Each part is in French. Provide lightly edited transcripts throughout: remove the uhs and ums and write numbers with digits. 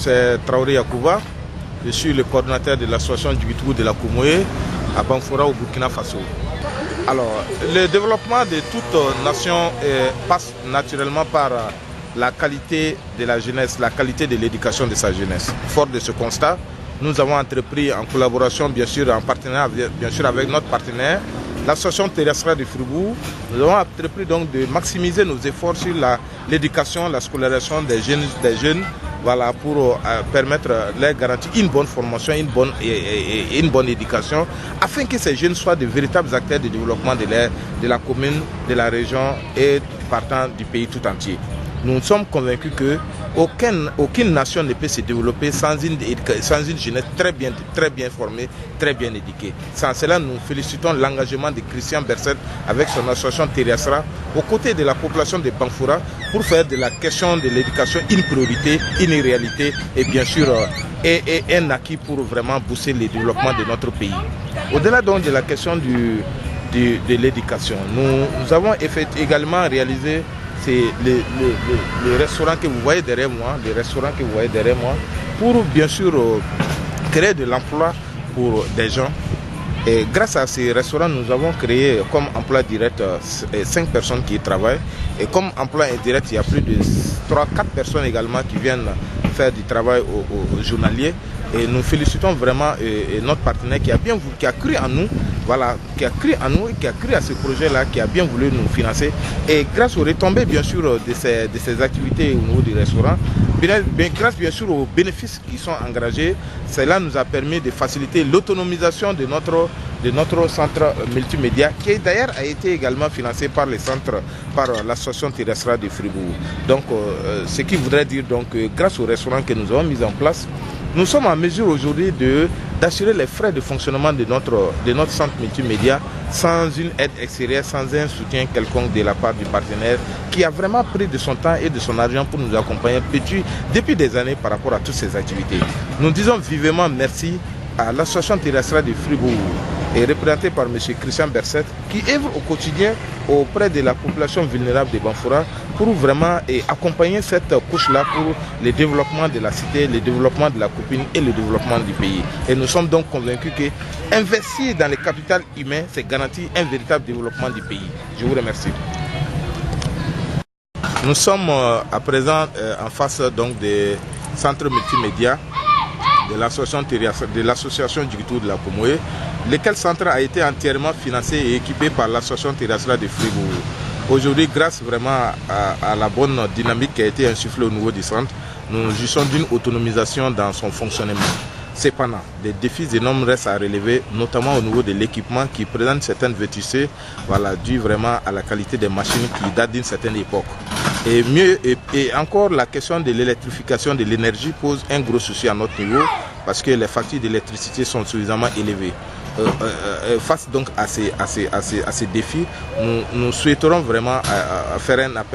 c'est Traoré Yacouba. Je suis le coordinateur de l'association du Djibouti de la Koumoé à Banfora au Burkina Faso. Alors, le développement de toute nation passe naturellement par la qualité de la jeunesse, la qualité de l'éducation de sa jeunesse. Fort de ce constat, nous avons entrepris en collaboration, bien sûr, en partenariat bien sûr, avec notre partenaire, l'association terrestre de Fribourg. Nous avons entrepris donc de maximiser nos efforts sur l'éducation, la scolarisation des jeunes, voilà, pour permettre leur garantir une bonne formation, une bonne éducation, afin que ces jeunes soient de véritables acteurs de développement de la commune, de la région et partant du pays tout entier. Nous sommes convaincus qu'aucune nation ne peut se développer sans une jeunesse très bien formée, très bien éduquée. Sans cela, nous félicitons l'engagement de Christian Berset avec son association Terrestra aux côtés de la population de Banfora pour faire de la question de l'éducation une priorité, une réalité et bien sûr un acquis pour vraiment booster le développement de notre pays. Au-delà donc de la question de l'éducation, nous avons également réalisé les restaurants que vous voyez derrière moi, pour bien sûr créer de l'emploi pour des gens. Et grâce à ces restaurants, nous avons créé comme emploi direct 5 personnes qui y travaillent. Et comme emploi indirect, il y a plus de 3-4 personnes également qui viennent faire du travail aux journaliers. Et nous félicitons vraiment notre partenaire qui a cru en nous, voilà, qui a cru à ce projet-là, qui a bien voulu nous financer. Et grâce aux retombées, bien sûr, de ces activités au niveau du restaurant, grâce bien sûr aux bénéfices qui sont engagés, cela nous a permis de faciliter l'autonomisation de notre centre multimédia, qui d'ailleurs a été également financé par l'association terrestre de Fribourg. Donc, ce qui voudrait dire donc, grâce au restaurant que nous avons mis en place, nous sommes en mesure aujourd'hui d'assurer les frais de fonctionnement de notre centre multimédia sans une aide extérieure, sans un soutien quelconque de la part du partenaire qui a vraiment pris de son temps et de son argent pour nous accompagner depuis des années par rapport à toutes ces activités. Nous disons vivement merci à l'association terrestre de Fribourg et représentée par M. Christian Berset qui œuvre au quotidien auprès de la population vulnérable de Banfora pour vraiment accompagner cette couche-là pour le développement de la cité, le développement de la commune et le développement du pays. Et nous sommes donc convaincus qu'investir dans le capital humain, c'est garantir un véritable développement du pays. Je vous remercie. Nous sommes à présent en face donc des centres multimédia de l'association Djibouti de la Koumoé, lequel centre a été entièrement financé et équipé par l'association terrestre de Fribourg. Aujourd'hui, grâce vraiment à la bonne dynamique qui a été insufflée au niveau du centre, nous jouissons d'une autonomisation dans son fonctionnement. Cependant, des défis énormes restent à relever, notamment au niveau de l'équipement qui présente certaines vétustés, voilà, dû vraiment à la qualité des machines qui datent d'une certaine époque. Et encore, la question de l'électrification de l'énergie pose un gros souci à notre niveau parce que les factures d'électricité sont suffisamment élevées. Face donc à ces défis, nous souhaiterons vraiment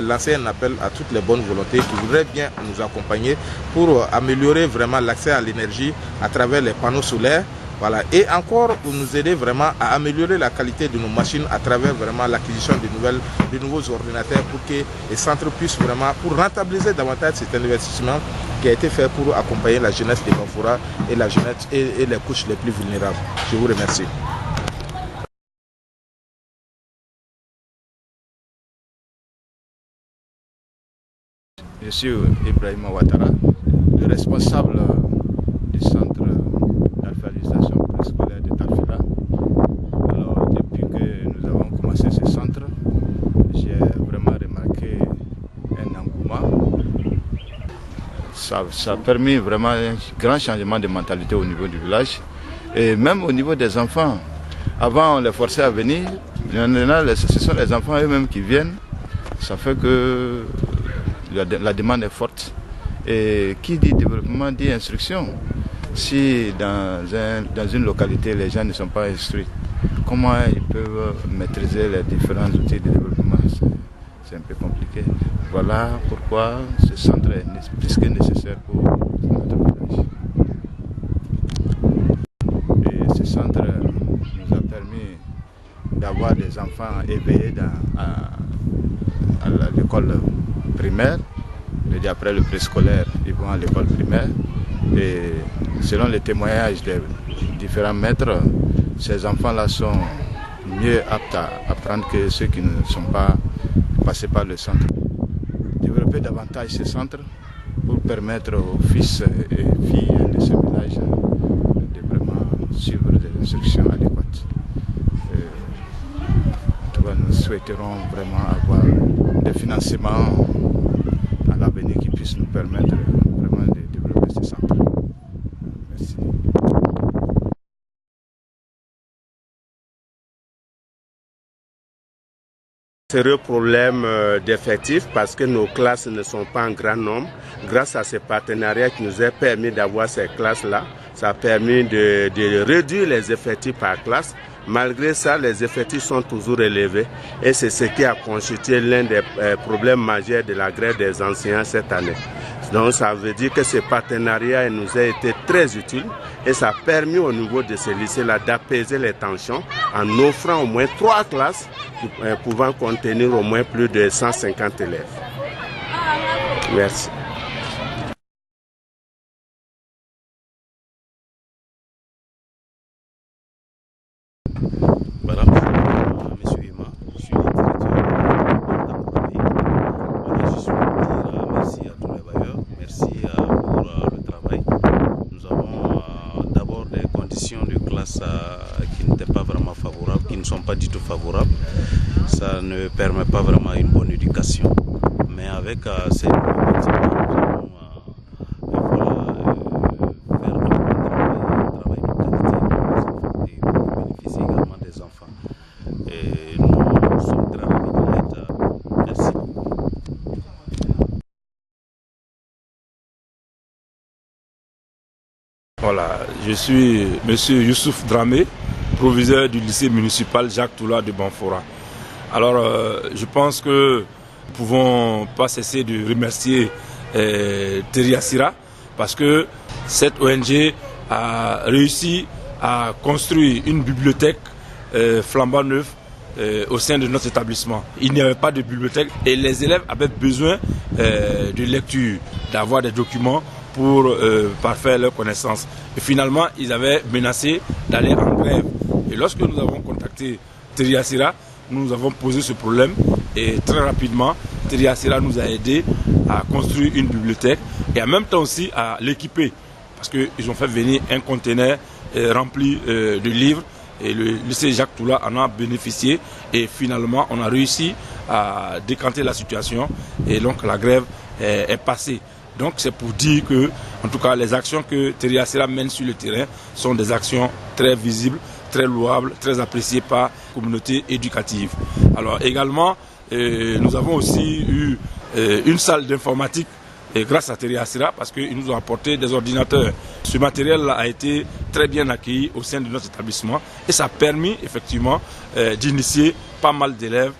lancer un appel à toutes les bonnes volontés qui voudraient bien nous accompagner pour améliorer vraiment l'accès à l'énergie à travers les panneaux solaires. Voilà. Et encore pour nous aider vraiment à améliorer la qualité de nos machines à travers vraiment l'acquisition de nouveaux ordinateurs pour que les centres puissent vraiment, pour rentabiliser davantage cet investissement qui a été fait pour accompagner la jeunesse de Banfora et la jeunesse et les couches les plus vulnérables. Je vous remercie. Je suis Ibrahima Ouattara, le responsable du centre d'alphabétisation préscolaire de Tafila. Alors, depuis que nous avons commencé ce centre, j'ai vraiment remarqué un engouement. Ça a permis vraiment un grand changement de mentalité au niveau du village et même au niveau des enfants. Avant, on les forçait à venir. Maintenant, ce sont les enfants eux-mêmes qui viennent. Ça fait que la demande est forte. Et qui dit développement dit instruction. Si dans une localité, les gens ne sont pas instruits, comment ils peuvent maîtriser les différents outils de développement? C'est un peu compliqué. Voilà pourquoi ce centre est plus que nécessaire pour notre village. Et ce centre nous a permis d'avoir des enfants éveillés à l'école primaire. Et après le préscolaire, ils vont à l'école primaire. Et selon les témoignages des différents maîtres, ces enfants-là sont mieux aptes à apprendre que ceux qui ne sont pas passés par le centre. Développer davantage ces centres pour permettre aux fils et filles de ce village de vraiment suivre des instructions adéquates. En tout cas, nous souhaiterons vraiment avoir des financements à l'avenir qui puissent nous permettre vraiment de développer ces centres. Merci. Sérieux problème d'effectifs parce que nos classes ne sont pas en grand nombre. Grâce à ces partenariats qui nous a permis d'avoir ces classes-là, ça a permis de réduire les effectifs par classe. Malgré ça, les effectifs sont toujours élevés et c'est ce qui a constitué l'un des problèmes majeurs de la grève des enseignants cette année. Donc ça veut dire que ce partenariat nous a été très utile et ça a permis au niveau de ces lycées-là d'apaiser les tensions en offrant au moins 3 classes pouvant contenir au moins plus de 150 élèves. Merci. Voilà, monsieur Ima, je suis le directeur de je suis dire merci à tous les bailleurs, merci pour le travail. Nous avons d'abord des conditions de classe qui n'étaient pas vraiment favorables, qui ne sont pas du tout favorables. Ça ne permet pas vraiment une bonne éducation. Mais avec ces nouveaux bâtiments, nous allons faire un travail de qualité pour bénéficier également des enfants. Et nous sommes très ravis de l'aide. Merci. Voilà, je suis M. Youssouf Dramé, proviseur du lycée municipal Jacques Toula de Banfora. Alors, je pense que nous ne pouvons pas cesser de remercier Terry Assira parce que cette ONG a réussi à construire une bibliothèque flambant neuve au sein de notre établissement. Il n'y avait pas de bibliothèque et les élèves avaient besoin de lecture, d'avoir des documents pour parfaire leurs connaissances. Et finalement, ils avaient menacé d'aller en grève. Et lorsque nous avons contacté Terry Assira, nous avons posé ce problème et très rapidement, Terry Assira nous a aidé à construire une bibliothèque et en même temps aussi à l'équiper parce qu'ils ont fait venir un conteneur rempli de livres et le lycée Jacques Toula en a bénéficié et finalement on a réussi à décanter la situation et donc la grève est passée. Donc c'est pour dire que, en tout cas, les actions que Terry Assira mène sur le terrain sont des actions très visibles, très louables, très appréciées par la communauté éducative. Alors également, nous avons aussi eu une salle d'informatique grâce à Terry Assira parce qu'ils nous ont apporté des ordinateurs. Ce matériel a été très bien accueilli au sein de notre établissement et ça a permis effectivement d'initier pas mal d'élèves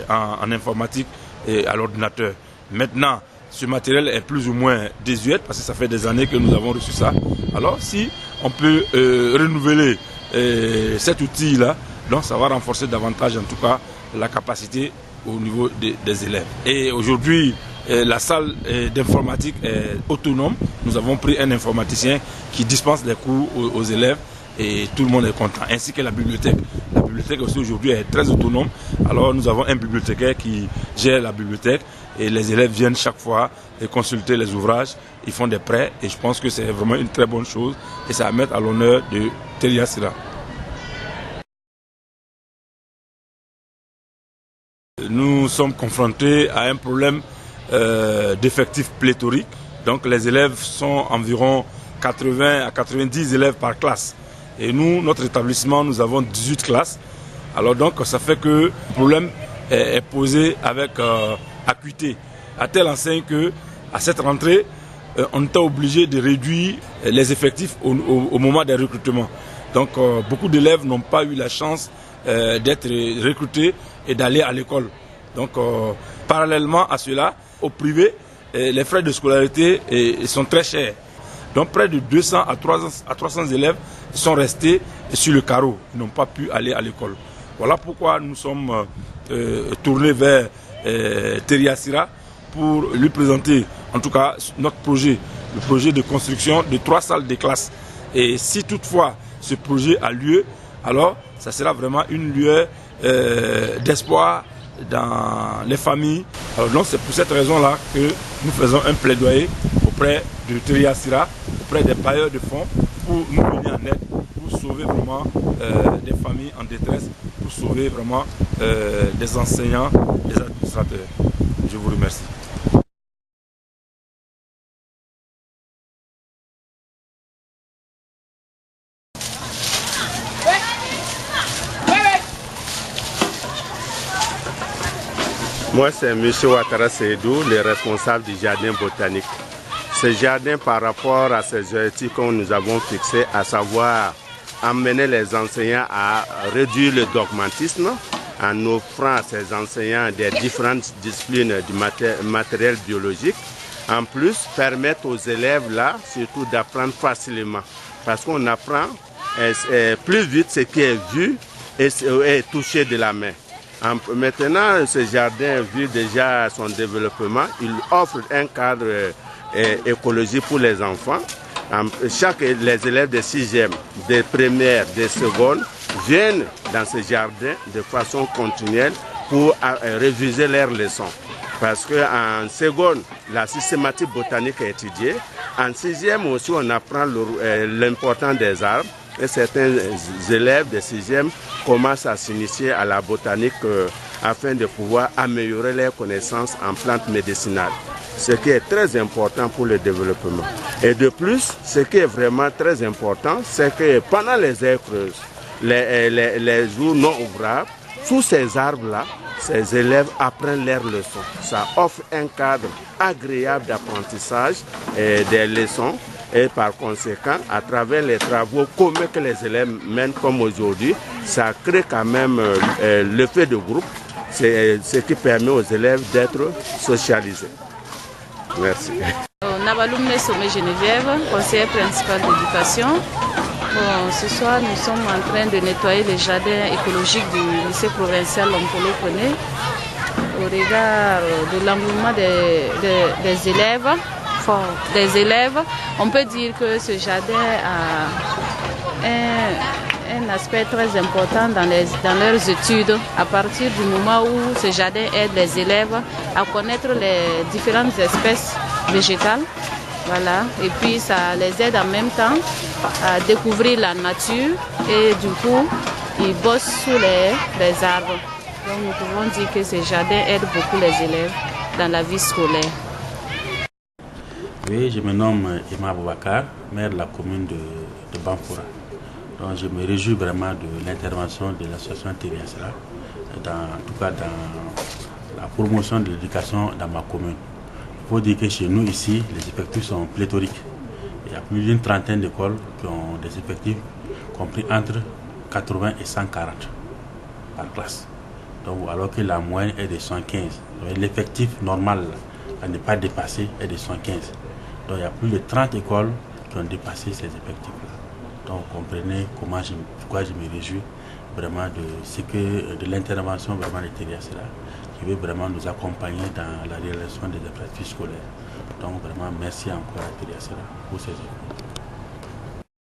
en informatique et à l'ordinateur. Maintenant, ce matériel est plus ou moins désuet parce que ça fait des années que nous avons reçu ça. Alors si on peut renouveler cet outil-là, donc ça va renforcer davantage en tout cas la capacité au niveau des élèves. Et aujourd'hui, la salle d'informatique est autonome. Nous avons pris un informaticien qui dispense des cours aux élèves et tout le monde est content, ainsi que la bibliothèque. La bibliothèque aussi aujourd'hui est très autonome. Alors nous avons un bibliothécaire qui gère la bibliothèque et les élèves viennent chaque fois consulter les ouvrages, ils font des prêts et je pense que c'est vraiment une très bonne chose et ça va mettre à l'honneur de Terry Assira. Nous sommes confrontés à un problème d'effectifs pléthoriques. Donc les élèves sont environ 80 à 90 élèves par classe. Et nous, notre établissement, nous avons 18 classes. Alors donc ça fait que le problème est posé avec acuité. À telle enseigne qu'à cette rentrée, on était obligé de réduire les effectifs au moment des recrutements. Donc beaucoup d'élèves n'ont pas eu la chance d'être recrutés et d'aller à l'école. Donc parallèlement à cela, au privé, les frais de scolarité sont très chers. Donc près de 200 à 300 élèves sont restés sur le carreau, ils n'ont pas pu aller à l'école. Voilà pourquoi nous sommes tournés vers Terry Assira pour lui présenter en tout cas notre projet le projet de construction de 3 salles de classe. Et si toutefois ce projet a lieu, alors ça sera vraiment une lueur d'espoir dans les familles. Alors donc c'est pour cette raison-là que nous faisons un plaidoyer auprès de Triasira, auprès des bailleurs de fonds, pour nous venir en aide, pour sauver vraiment des familles en détresse, pour sauver vraiment des enseignants, des administrateurs. Je vous remercie. Moi, c'est M. Ouattara Seydou, le responsable du jardin botanique. Ce jardin, par rapport à ces objectifs que nous avons fixés, à savoir amener les enseignants à réduire le dogmatisme, en offrant à ces enseignants des différentes disciplines du matériel biologique, en plus permettre aux élèves là, surtout d'apprendre facilement, parce qu'on apprend plus vite ce qui est vu et touché de la main. Maintenant, ce jardin, vu déjà son développement, il offre un cadre écologique pour les enfants. Les élèves de 6e, de première, de seconde viennent dans ce jardin de façon continuelle pour réviser leurs leçons. Parce qu'en seconde, la systématique botanique est étudiée. En 6e aussi, on apprend l'importance des arbres. Et certains élèves de 6e commencent à s'initier à la botanique afin de pouvoir améliorer leurs connaissances en plantes médicinales. Ce qui est très important pour le développement. Et de plus, ce qui est vraiment très important, c'est que pendant les heures creuses, les jours non ouvrables, sous ces arbres-là, ces élèves apprennent leurs leçons. Ça offre un cadre agréable d'apprentissage des leçons. Et par conséquent, à travers les travaux communs que les élèves mènent comme aujourd'hui, ça crée quand même l'effet de groupe, c'est ce qui permet aux élèves d'être socialisés. Merci. Nabaloum Sommet Geneviève, conseillère principale d'éducation. Bon, ce soir, nous sommes en train de nettoyer les jardins écologiques du lycée provincial Lompolo Koné au regard de l'engouement des élèves. On peut dire que ce jardin a un aspect très important dans leurs études, à partir du moment où ce jardin aide les élèves à connaître les différentes espèces végétales. Voilà. Et puis ça les aide en même temps à découvrir la nature et du coup ils bossent sous les arbres. Donc nous pouvons dire que ce jardin aide beaucoup les élèves dans la vie scolaire. Oui, je me nomme Ima Boubacar, maire de la commune de Banfoura. Donc je me réjouis vraiment de l'intervention de l'association Triasira, en tout cas dans la promotion de l'éducation dans ma commune. Il faut dire que chez nous ici, les effectifs sont pléthoriques. Il y a plus d'une trentaine d'écoles qui ont des effectifs compris entre 80 et 140 par classe. Donc, alors que la moyenne est de 115. L'effectif normal à ne pas dépasser est de 115. Donc il y a plus de 30 écoles qui ont dépassé ces effectifs-là. Donc vous comprenez pourquoi je me réjouis vraiment de l'intervention vraiment de Triasira, qui veut vraiment nous accompagner dans la réalisation des effectifs scolaires. Donc vraiment merci encore à Triasira pour ces efforts.